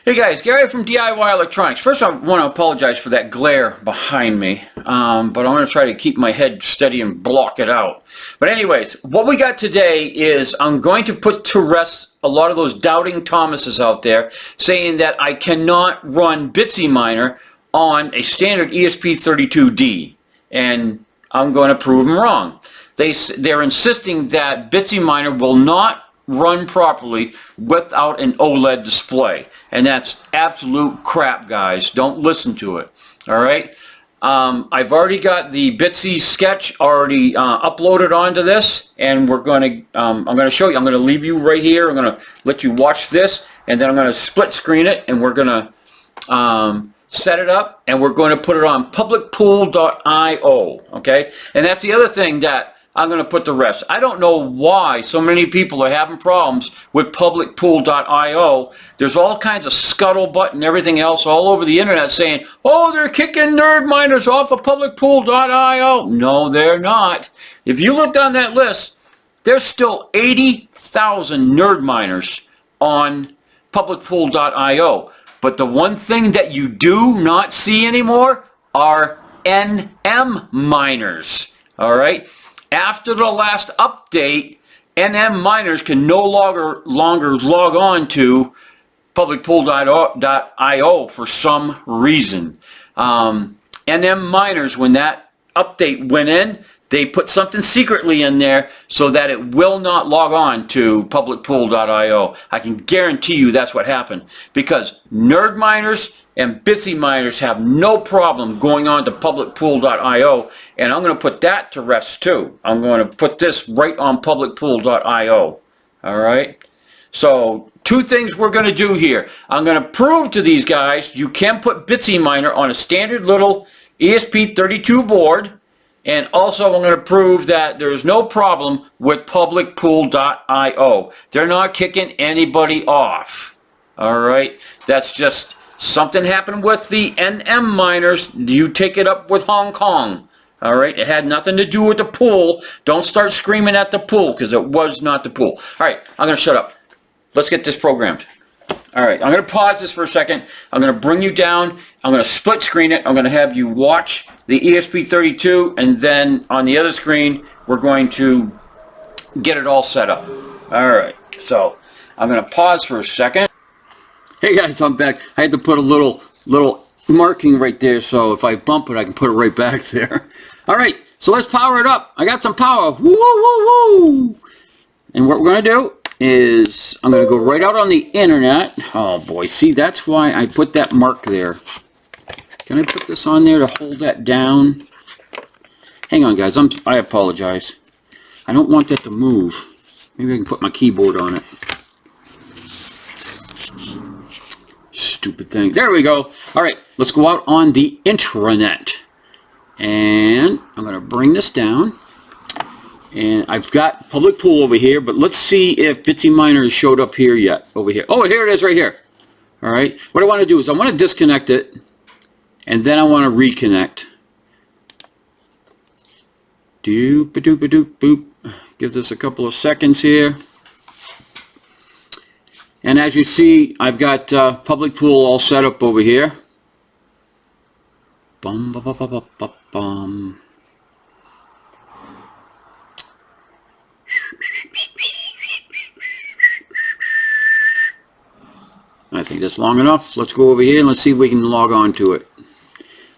Hey guys, Gary from DIY Electronics. First I want to apologize for that glare behind me, but I'm going to try to keep my head steady and block it out. But anyways, what we got today is I'm going to put to rest a lot of those doubting Thomases out there saying that I cannot run BitsyMiner on a standard ESP32D, and I'm going to prove them wrong. They're insisting that BitsyMiner will not run properly without an OLED display, and that's absolute crap, guys. Don't listen to it. All right, I've already got the Bitsy sketch already uploaded onto this, and I'm going to show you. I'm going to leave you right here. I'm going to let you watch this, and then I'm going to split screen it, and we're going to set it up, and we're going to put it on publicpool.io. okay, and that's the other thing that I'm going to put to rest. I don't know why so many people are having problems with publicpool.io. There's all kinds of scuttlebutt and everything else all over the internet saying, oh, they're kicking nerd miners off of publicpool.io. No, they're not. If you looked on that list, there's still 80,000 nerd miners on publicpool.io. But the one thing that you do not see anymore are NM miners. All right? After the last update, NM miners can no longer log on to publicpool.io for some reason. NM miners, when that update went in, they put something secretly in there so that it will not log on to publicpool.io. I can guarantee you that's what happened, because nerd miners and Bitsy miners have no problem going on to publicpool.io, and I'm going to put that to rest too. I'm going to put this right on publicpool.io. All right. So two things we're going to do here. I'm going to prove to these guys you can put BitsyMiner on a standard little ESP32 board, and also I'm going to prove that there's no problem with publicpool.io. They're not kicking anybody off. All right. That's just something happened with the NM miners. You take it up with Hong Kong. All right. It had nothing to do with the pool. Don't start screaming at the pool, because it was not the pool. All right. I'm going to shut up. Let's get this programmed. All right. I'm going to pause this for a second. I'm going to bring you down. I'm going to split screen it. I'm going to have you watch the ESP32, and then on the other screen, we're going to get it all set up. All right. So I'm going to pause for a second. Hey guys, I'm back. I had to put a little marking right there, so if I bump it, I can put it right back there. All right, so let's power it up. I got some power. Woo, woo, woo. And what we're going to do is I'm going to go right out on the internet. Oh boy, see, that's why I put that mark there. Can I put this on there to hold that down? Hang on, guys. I apologize. I don't want that to move. Maybe I can put my keyboard on it. Stupid thing. There we go. All right, let's go out on the intranet. And I'm going to bring this down. And I've got public pool over here, but let's see if BitsyMiner has showed up here yet. Over here. Oh, here it is right here. All right. What I want to do is I want to disconnect it, and then I want to reconnect. Doop, doop, doop, boop. Give this a couple of seconds here. And as you see, I've got public pool all set up over here. Bum, bum, bum, bum, bum, bum. I think that's long enough. Let's go over here and let's see if we can log on to it.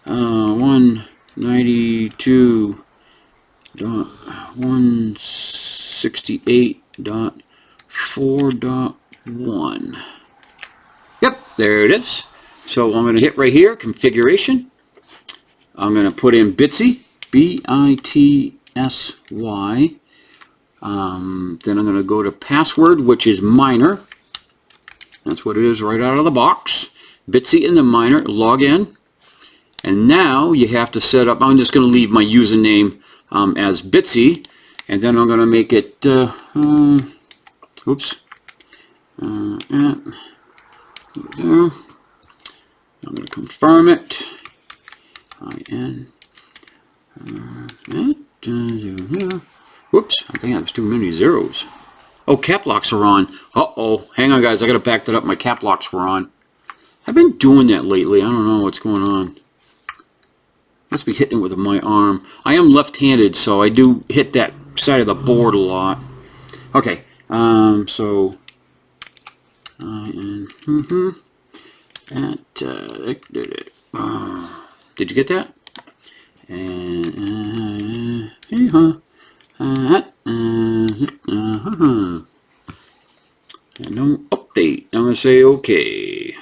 192.168.4.1. Yep, there it is. So I'm going to hit right here, configuration. I'm going to put in Bitsy, B-I-T-S-Y. Then I'm going to go to password, which is miner. That's what it is right out of the box. Bitsy and the miner, log in. And now you have to set up, I'm just going to leave my username as Bitsy. And then I'm going to make it, oops. I'm going to confirm it. Whoops, I think that was too many zeros. Oh, cap locks are on. Uh-oh. Hang on, guys. I got to back that up. My cap locks were on. I've been doing that lately. I don't know what's going on. Must be hitting it with my arm. I am left-handed, so I do hit that side of the board a lot. Okay, so did you get that? And no update. I'm gonna say okay.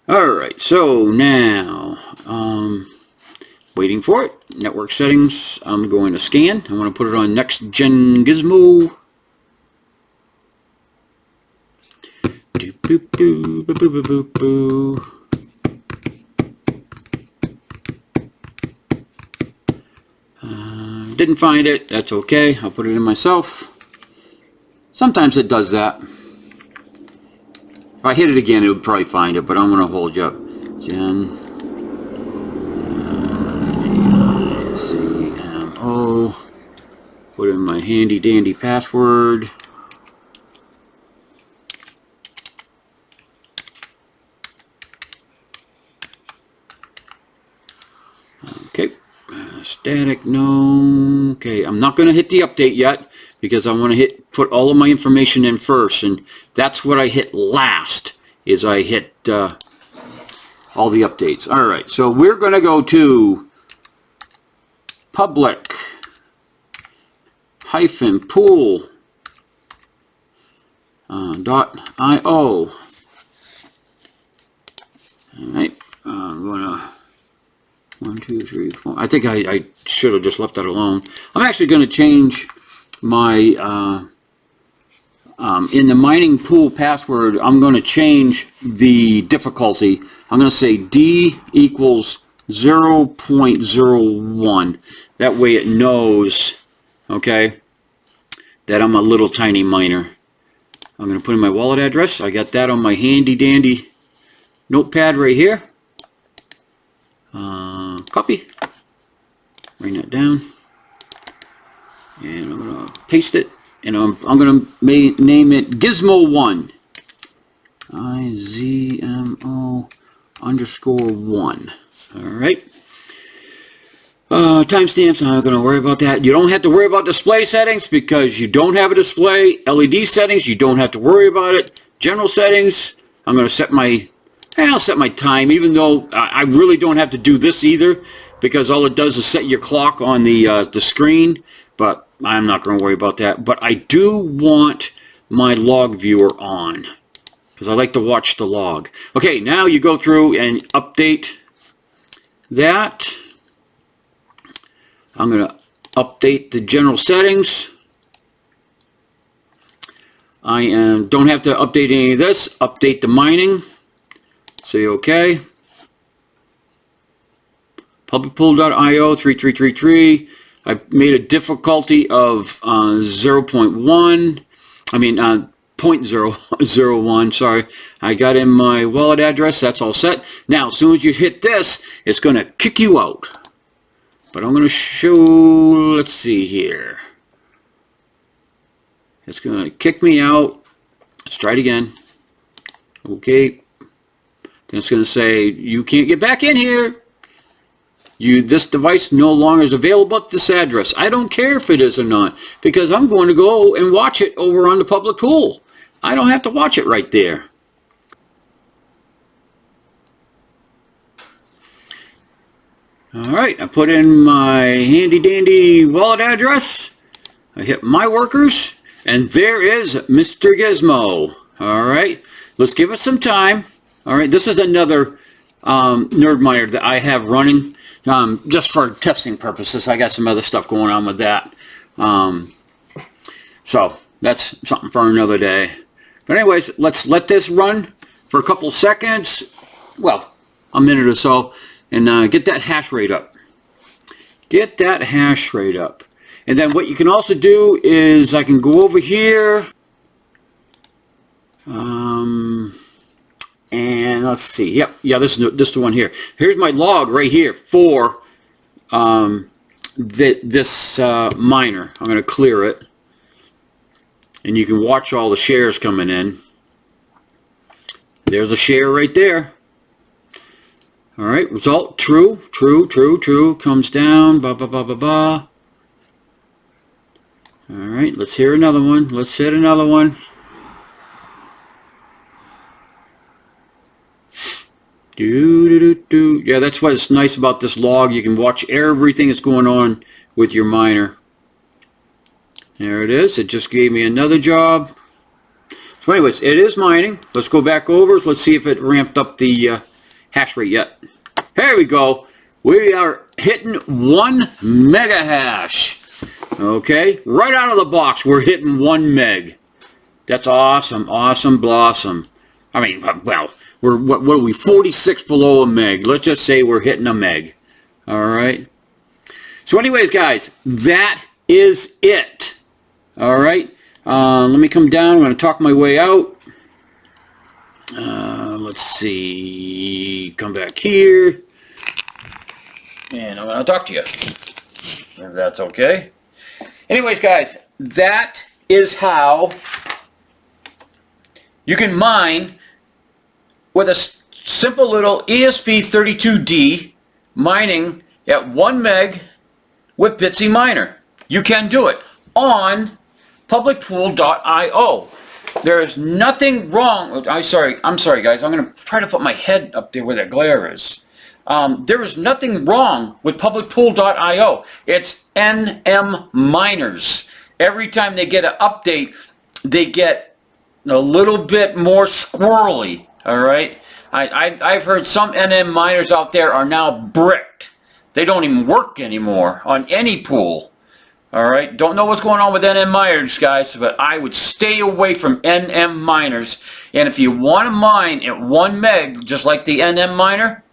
Alright, so now, waiting for it. Network settings, I'm going to scan. I want to put it on next gen gizmo. Didn't find it. That's okay. I'll put it in myself. Sometimes it does that. If I hit it again, it would probably find it, but I'm going to hold you up. Gen CMO. Put in my handy dandy password. Okay. Static, no. Okay, I'm not going to hit the update yet because I want to put all of my information in first, and that's what I hit last, is I hit all the updates. All right, so we're going to go to public -pool .io. All right, I'm going to 1, 2, 3, 4. I think I should have just left that alone. I'm actually going to change my in the mining pool password. I'm going to change the difficulty. I'm going to say D equals 0.01. That way it knows, okay, that I'm a little tiny miner. I'm going to put in my wallet address. I got that on my handy dandy notepad right here. Copy, bring that down, and I'm going to paste it, and I'm going to name it Gizmo1, IZMO_1. Alright, timestamps, I'm not going to worry about that. You don't have to worry about display settings because you don't have a display. LED settings, you don't have to worry about it. General settings, I'm going to set my I'll set my time, even though I really don't have to do this either, because all it does is set your clock on the screen, but I'm not going to worry about that. But I do want my log viewer on, because I like to watch the log. Okay, now you go through and update that. I'm going to update the general settings. I don't have to update any of this. Update the mining. Say OK. Publicpool.io 3333. I made a difficulty of 0.1. I mean 0.001. Sorry. I got in my wallet address. That's all set. Now, as soon as you hit this, it's going to kick you out. But I'm going to show. Let's see here. It's going to kick me out. Let's try it again. Okay. Then it's going to say, you can't get back in here. This device no longer is available at this address. I don't care if it is or not, because I'm going to go and watch it over on the public pool. I don't have to watch it right there. Alright, I put in my handy dandy wallet address. I hit my workers, and there is Mr. Gizmo. Alright, let's give it some time. Alright, this is another nerd miner that I have running just for testing purposes. I got some other stuff going on with that. So that's something for another day. But anyways, let's let this run for a couple seconds. Well, a minute or so. And get that hash rate up. Get that hash rate up. And then what you can also do is I can go over here. And let's see. Yep. Yeah, this is the one here. Here's my log right here for this miner. I'm going to clear it. And you can watch all the shares coming in. There's a share right there. All right, result, true, true, true, true. Comes down, ba, ba, ba, ba, ba. All right, let's hear another one. Let's hit another one. Yeah, that's what's nice about this log. You can watch everything that's going on with your miner. There it is. It just gave me another job. So anyways, it is mining. Let's go back over. Let's see if it ramped up the hash rate yet. There we go. We are hitting 1 mega hash. Okay, right out of the box, we're hitting 1 meg. That's awesome, awesome, blossom. I mean, well, we're what are we? 46 below a meg. Let's just say we're hitting a meg. All right. So, anyways, guys, that is it. All right. Let me come down. I'm going to talk my way out. Let's see. Come back here. And I'm going to talk to you. If that's okay. Anyways, guys, that is how you can mine with a simple little ESP32D mining at 1 meg with BitsyMiner. You can do it on publicpool.io. There is nothing wrong. I'm sorry, guys. I'm going to try to put my head up there where that glare is. There is nothing wrong with publicpool.io. It's NM miners. Every time they get an update, they get a little bit more squirrely. All right. I've heard some NM miners out there are now bricked. They don't even work anymore on any pool. All right. Don't know what's going on with NM miners, guys, but I would stay away from NM miners. And if you want to mine at 1 meg, just like the NM miner,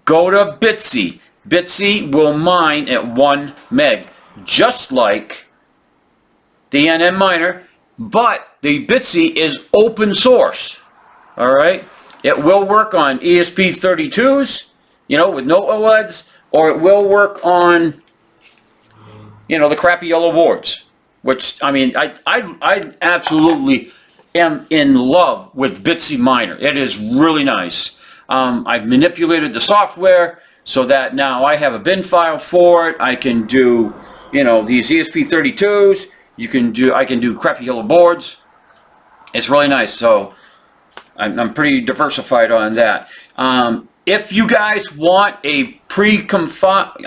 go to Bitsy. Bitsy will mine at 1 meg, just like the NM miner, but the Bitsy is open source. All right, it will work on ESP32s, you know, with no OLEDs, or it will work on, you know, the crappy yellow boards. Which, I mean, I absolutely am in love with BitsyMiner. It is really nice. I've manipulated the software so that now I have a bin file for it. I can do, you know, these ESP32s. I can do crappy yellow boards. It's really nice. So I'm pretty diversified on that. If you guys want a pre-compiled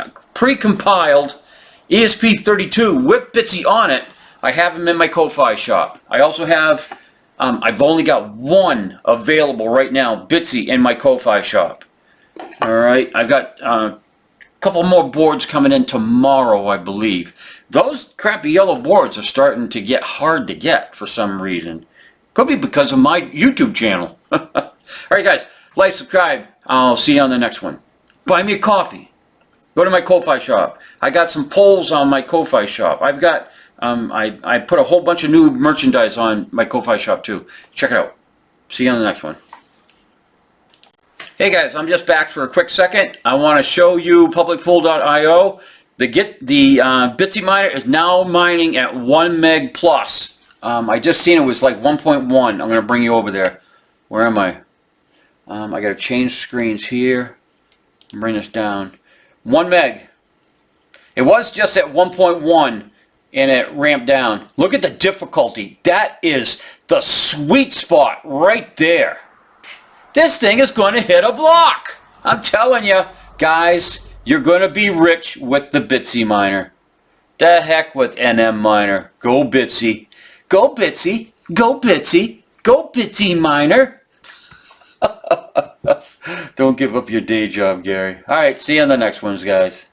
ESP32 with Bitsy on it, I have them in my Ko-Fi shop. I also have, I've only got 1 available right now, Bitsy, in my Ko-Fi shop. All right, I've got a couple more boards coming in tomorrow, I believe. Those crappy yellow boards are starting to get hard to get for some reason. Could be because of my YouTube channel. All right, guys, like, subscribe. I'll see you on the next one. Buy me a coffee. Go to my Ko-Fi shop. I got some polls on my Ko-Fi shop. I've got, I put a whole bunch of new merchandise on my Ko-Fi shop too. Check it out. See you on the next one. Hey guys, I'm just back for a quick second. I want to show you publicpool.io. The BitsyMiner is now mining at 1 meg plus. I just seen it was like 1.1. I'm going to bring you over there. Where am I? I got to change screens here. Bring this down. 1 meg. It was just at 1.1 and it ramped down. Look at the difficulty. That is the sweet spot right there. This thing is going to hit a block. I'm telling you, guys, you're going to be rich with the BitsyMiner. The heck with NM miner. Go Bitsy. Go Bitsy. Go Bitsy. Go BitsyMiner. Don't give up your day job, Gary. All right, see you on the next ones, guys.